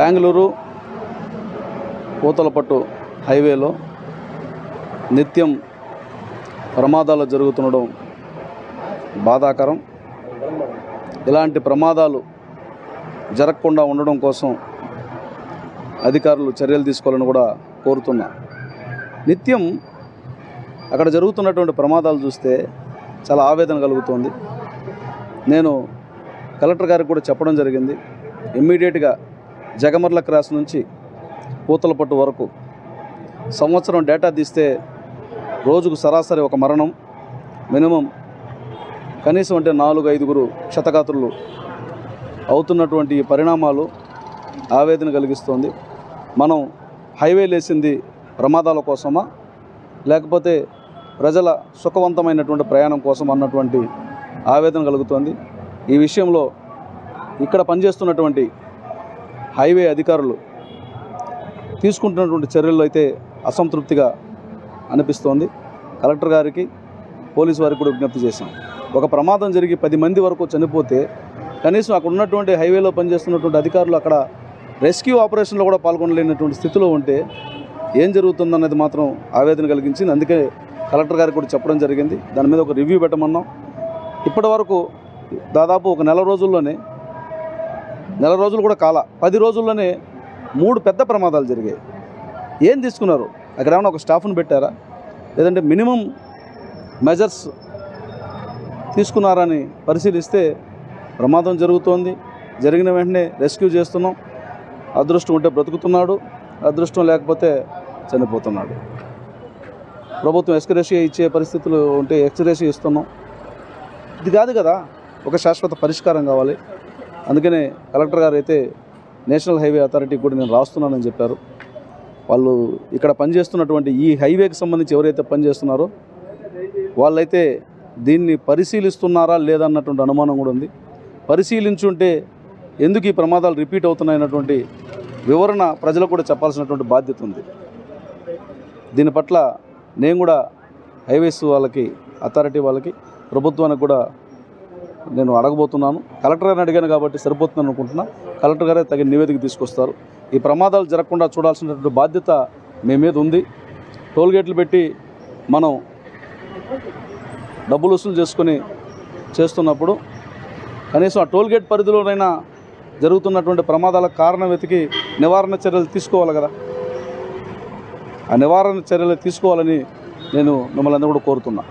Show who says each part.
Speaker 1: బెంగళూరు పూతలపట్టు హైవేలో నిత్యం ప్రమాదాలు జరుగుతుండడం బాధాకరం. ఇలాంటి ప్రమాదాలు జరగకుండా ఉండడం కోసం అధికారులు చర్యలు తీసుకోవాలని కూడా కోరుతున్నా. నిత్యం అక్కడ జరుగుతున్నటువంటి ప్రమాదాలు చూస్తే చాలా ఆవేదన కలుగుతుంది. నేను కలెక్టర్ గారికి కూడా చెప్పడం జరిగింది. ఇమ్మీడియట్గా జగమర్ల క్రాస్ నుంచి పూతలపట్టు వరకు సంవత్సరం డేటా తీస్తే రోజుకు సరాసరి ఒక మరణం, మినిమం కనీసం అంటే 4-5 క్షతగాత్రులు అవుతున్నటువంటి ఈ పరిణామాలు ఆవేదన కలిగిస్తుంది. మనం హైవేలు వేసింది ప్రమాదాల కోసమా లేకపోతే ప్రజల సుఖవంతమైనటువంటి ప్రయాణం కోసం అన్నటువంటి ఆవేదన కలుగుతోంది. ఈ విషయంలో ఇక్కడ పనిచేస్తున్నటువంటి హైవే అధికారులు తీసుకుంటున్నటువంటి చర్యల్లో అయితే అసంతృప్తిగా అనిపిస్తోంది. కలెక్టర్ గారికి, పోలీసు వారికి కూడా విజ్ఞప్తి చేశాం. ఒక ప్రమాదం జరిగి 10 మంది వరకు చనిపోతే కనీసం అక్కడ ఉన్నటువంటి హైవేలో పనిచేస్తున్నటువంటి అధికారులు అక్కడ రెస్క్యూ ఆపరేషన్లో కూడా పాల్గొనలేనటువంటి స్థితిలో ఉంటే ఏం జరుగుతుందన్నది మాత్రం ఆవేదన కలిగించింది. అందుకే కలెక్టర్ గారికి కూడా చెప్పడం జరిగింది. దాని మీద ఒక రివ్యూ పెట్టమన్నాం. ఇప్పటి వరకు దాదాపు ఒక నెల రోజులు కూడా కాల 10 రోజుల్లోనే 3 పెద్ద ప్రమాదాలు జరిగాయి. ఏం తీసుకున్నారు? అక్కడ ఏమైనా ఒక స్టాఫ్ను పెట్టారా, లేదంటే మినిమం మెజర్స్ తీసుకున్నారని పరిశీలిస్తే ప్రమాదం జరుగుతోంది. జరిగిన వెంటనే రెస్క్యూ చేస్తున్నాం. అదృష్టం ఉంటే బ్రతుకుతున్నాడు, అదృష్టం లేకపోతే చనిపోతున్నాడు. ప్రభుత్వం ఎక్స్గ్రేషియా ఇచ్చే పరిస్థితులు ఉంటే ఎక్స్గ్రేషియా ఇస్తున్నాం. ఇది కాదు కదా, ఒక శాశ్వత పరిష్కారం కావాలి. అందుకనే కలెక్టర్ గారు అయితే నేషనల్ హైవే అథారిటీ కూడా నేను రాస్తున్నానని చెప్పారు. వాళ్ళు ఇక్కడ పనిచేస్తున్నటువంటి ఈ హైవేకి సంబంధించి ఎవరైతే పనిచేస్తున్నారో వాళ్ళైతే దీన్ని పరిశీలిస్తున్నారా లేదన్నటువంటి అనుమానం కూడా ఉంది. పరిశీలించుంటే ఎందుకు ఈ ప్రమాదాలు రిపీట్ అవుతున్నాయన్నటువంటి వివరణ ప్రజలకు కూడా చెప్పాల్సినటువంటి బాధ్యత ఉంది. దీని పట్ల నేను కూడా హైవేస్ వాళ్ళకి, అథారిటీ వాళ్ళకి, ప్రభుత్వానికి కూడా నేను అడగబోతున్నాను. కలెక్టర్ గారిని అడిగాను కాబట్టి సరిపోతుందని అనుకుంటున్నా. కలెక్టర్ గారే తగిన నివేదిక తీసుకొస్తారు. ఈ ప్రమాదాలు జరగకుండా చూడాల్సినటువంటి బాధ్యత మీ మీద ఉంది. టోల్గేట్లు పెట్టి మనం డబ్బులు వసూలు చేసుకొని చేస్తున్నప్పుడు కనీసం ఆ టోల్గేట్ పరిధిలోనైనా జరుగుతున్నటువంటి ప్రమాదాలకు కారణం వెతికి నివారణ చర్యలు తీసుకోవాలి కదా. ఆ నివారణ చర్యలు తీసుకోవాలని నేను మిమ్మల్ని అందరూ కూడా కోరుతున్నా.